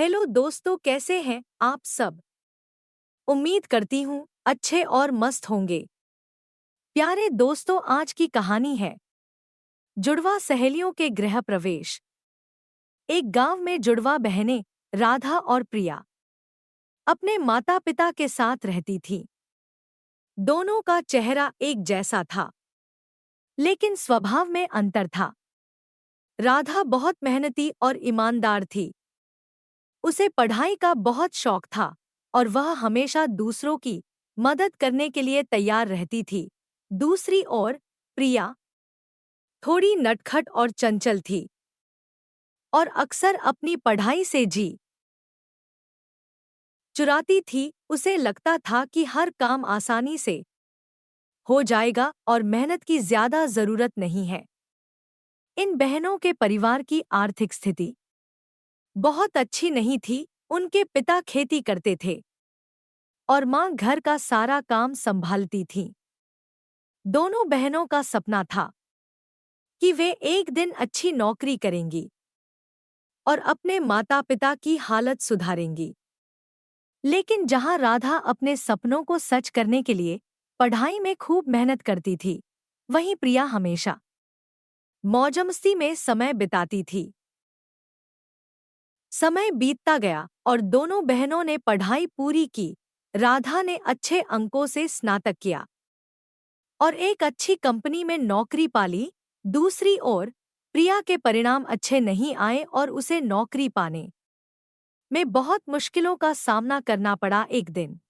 Hello दोस्तों, कैसे हैं आप सब। उम्मीद करती हूँ अच्छे और मस्त होंगे। प्यारे दोस्तों, आज की कहानी है जुड़वा सहेलियों के गृह प्रवेश। एक गांव में जुड़वा बहनें राधा और प्रिया अपने माता पिता के साथ रहती थीं। दोनों का चेहरा एक जैसा था, लेकिन स्वभाव में अंतर था। राधा बहुत मेहनती और ईमानदार थी। उसे पढ़ाई का बहुत शौक था और वह हमेशा दूसरों की मदद करने के लिए तैयार रहती थी। दूसरी ओर प्रिया थोड़ी नटखट और चंचल थी और अक्सर अपनी पढ़ाई से जी चुराती थी। उसे लगता था कि हर काम आसानी से हो जाएगा और मेहनत की ज्यादा जरूरत नहीं है। इन बहनों के परिवार की आर्थिक स्थिति बहुत अच्छी नहीं थी। उनके पिता खेती करते थे और माँ घर का सारा काम संभालती थी। दोनों बहनों का सपना था कि वे एक दिन अच्छी नौकरी करेंगी और अपने माता पिता की हालत सुधारेंगी। लेकिन जहां राधा अपने सपनों को सच करने के लिए पढ़ाई में खूब मेहनत करती थी, वहीं प्रिया हमेशा मौजमस्ती में समय बिताती थी। समय बीतता गया और दोनों बहनों ने पढ़ाई पूरी की। राधा ने अच्छे अंकों से स्नातक किया और एक अच्छी कंपनी में नौकरी पा ली। दूसरी ओर प्रिया के परिणाम अच्छे नहीं आए और उसे नौकरी पाने में बहुत मुश्किलों का सामना करना पड़ा। एक दिन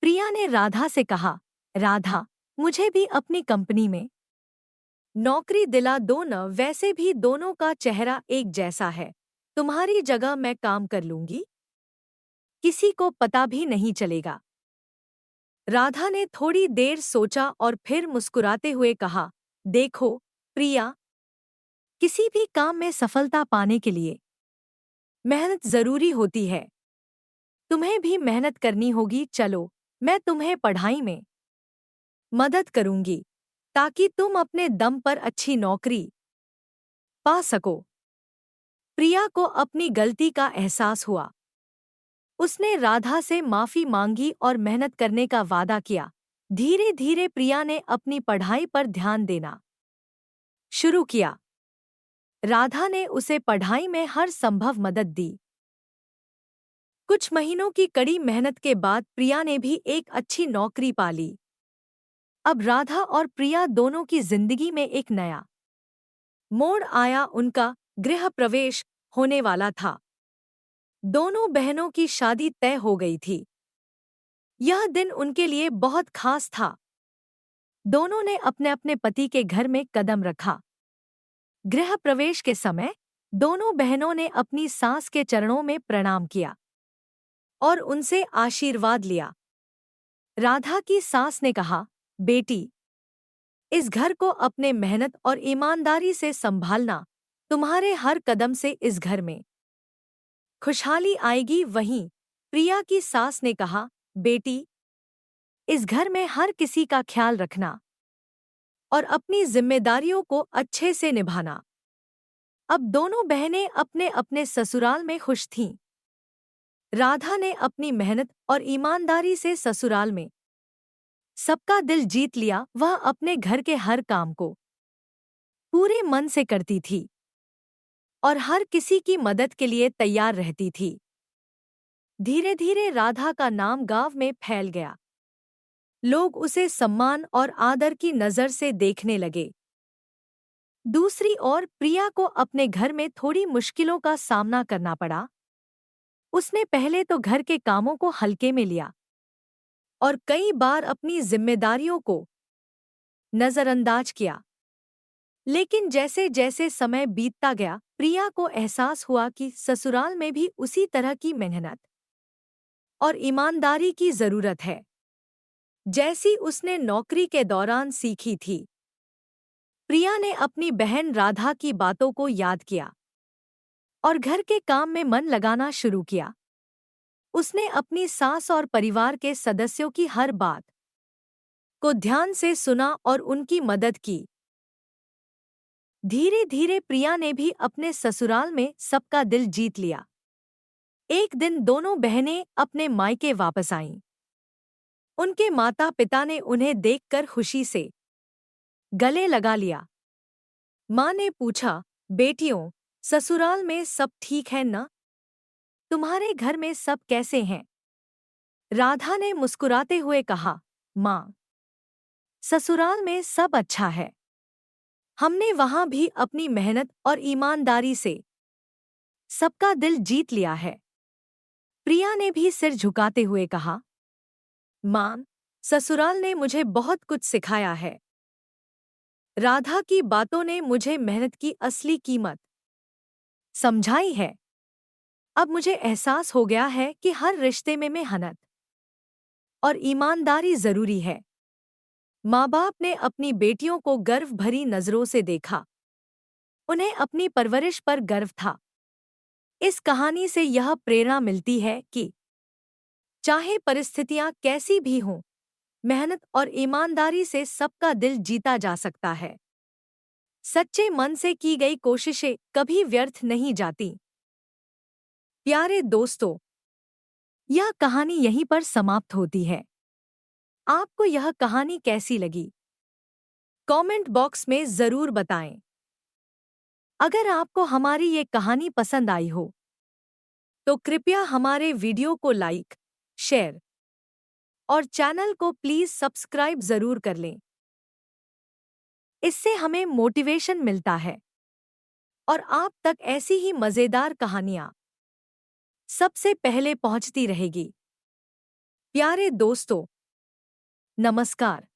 प्रिया ने राधा से कहा, राधा, मुझे भी अपनी कंपनी में नौकरी दिला दो न। वैसे भी दोनों का चेहरा एक जैसा है। तुम्हारी जगह मैं काम कर लूंगी, किसी को पता भी नहीं चलेगा। राधा ने थोड़ी देर सोचा और फिर मुस्कुराते हुए कहा, देखो प्रिया, किसी भी काम में सफलता पाने के लिए मेहनत जरूरी होती है। तुम्हें भी मेहनत करनी होगी। चलो, मैं तुम्हें पढ़ाई में मदद करूंगी ताकि तुम अपने दम पर अच्छी नौकरी पा सको। प्रिया को अपनी गलती का एहसास हुआ। उसने राधा से माफी मांगी और मेहनत करने का वादा किया। धीरे धीरे प्रिया ने अपनी पढ़ाई पर ध्यान देना शुरू किया। राधा ने उसे पढ़ाई में हर संभव मदद दी। कुछ महीनों की कड़ी मेहनत के बाद प्रिया ने भी एक अच्छी नौकरी पा ली। अब राधा और प्रिया दोनों की जिंदगी में एक नया मोड़ आया। उनका गृह प्रवेश होने वाला था। दोनों बहनों की शादी तय हो गई थी। यह दिन उनके लिए बहुत खास था। दोनों ने अपने अपने पति के घर में कदम रखा। गृह प्रवेश के समय दोनों बहनों ने अपनी सास के चरणों में प्रणाम किया और उनसे आशीर्वाद लिया। राधा की सास ने कहा, बेटी, इस घर को अपने मेहनत और ईमानदारी से संभालना। तुम्हारे हर कदम से इस घर में खुशहाली आएगी। वहीं प्रिया की सास ने कहा, बेटी, इस घर में हर किसी का ख्याल रखना और अपनी जिम्मेदारियों को अच्छे से निभाना। अब दोनों बहनें अपने अपने ससुराल में खुश थीं। राधा ने अपनी मेहनत और ईमानदारी से ससुराल में सबका दिल जीत लिया। वह अपने घर के हर काम को पूरे मन से करती थी और हर किसी की मदद के लिए तैयार रहती थी। धीरे धीरे राधा का नाम गांव में फैल गया। लोग उसे सम्मान और आदर की नजर से देखने लगे। दूसरी ओर प्रिया को अपने घर में थोड़ी मुश्किलों का सामना करना पड़ा। उसने पहले तो घर के कामों को हल्के में लिया और कई बार अपनी जिम्मेदारियों को नजरअंदाज किया। लेकिन जैसे जैसे समय बीतता गया, प्रिया को एहसास हुआ कि ससुराल में भी उसी तरह की मेहनत और ईमानदारी की जरूरत है, जैसी उसने नौकरी के दौरान सीखी थी। प्रिया ने अपनी बहन राधा की बातों को याद किया और घर के काम में मन लगाना शुरू किया। उसने अपनी सास और परिवार के सदस्यों की हर बात को ध्यान से सुना और उनकी मदद की। धीरे धीरे प्रिया ने भी अपने ससुराल में सबका दिल जीत लिया। एक दिन दोनों बहनें अपने मायके वापस आईं। उनके माता पिता ने उन्हें देखकर खुशी से गले लगा लिया। माँ ने पूछा, बेटियों, ससुराल में सब ठीक है ना? तुम्हारे घर में सब कैसे हैं? राधा ने मुस्कुराते हुए कहा, माँ, ससुराल में सब अच्छा है। हमने वहां भी अपनी मेहनत और ईमानदारी से सबका दिल जीत लिया है। प्रिया ने भी सिर झुकाते हुए कहा, माँ, ससुराल ने मुझे बहुत कुछ सिखाया है। राधा की बातों ने मुझे मेहनत की असली कीमत समझाई है। अब मुझे एहसास हो गया है कि हर रिश्ते में मेहनत और ईमानदारी जरूरी है। माँ बाप ने अपनी बेटियों को गर्व भरी नजरों से देखा। उन्हें अपनी परवरिश पर गर्व था। इस कहानी से यह प्रेरणा मिलती है कि चाहे परिस्थितियां कैसी भी हों, मेहनत और ईमानदारी से सबका दिल जीता जा सकता है। सच्चे मन से की गई कोशिशें कभी व्यर्थ नहीं जाती। प्यारे दोस्तों, यह कहानी यहीं पर समाप्त होती है। आपको यह कहानी कैसी लगी? कमेंट बॉक्स में जरूर बताएं। अगर आपको हमारी ये कहानी पसंद आई हो तो कृपया हमारे वीडियो को लाइक, शेयर और चैनल को प्लीज सब्सक्राइब जरूर कर लें। इससे हमें मोटिवेशन मिलता है और आप तक ऐसी ही मजेदार कहानियां सबसे पहले पहुंचती रहेगी। प्यारे दोस्तों, नमस्कार।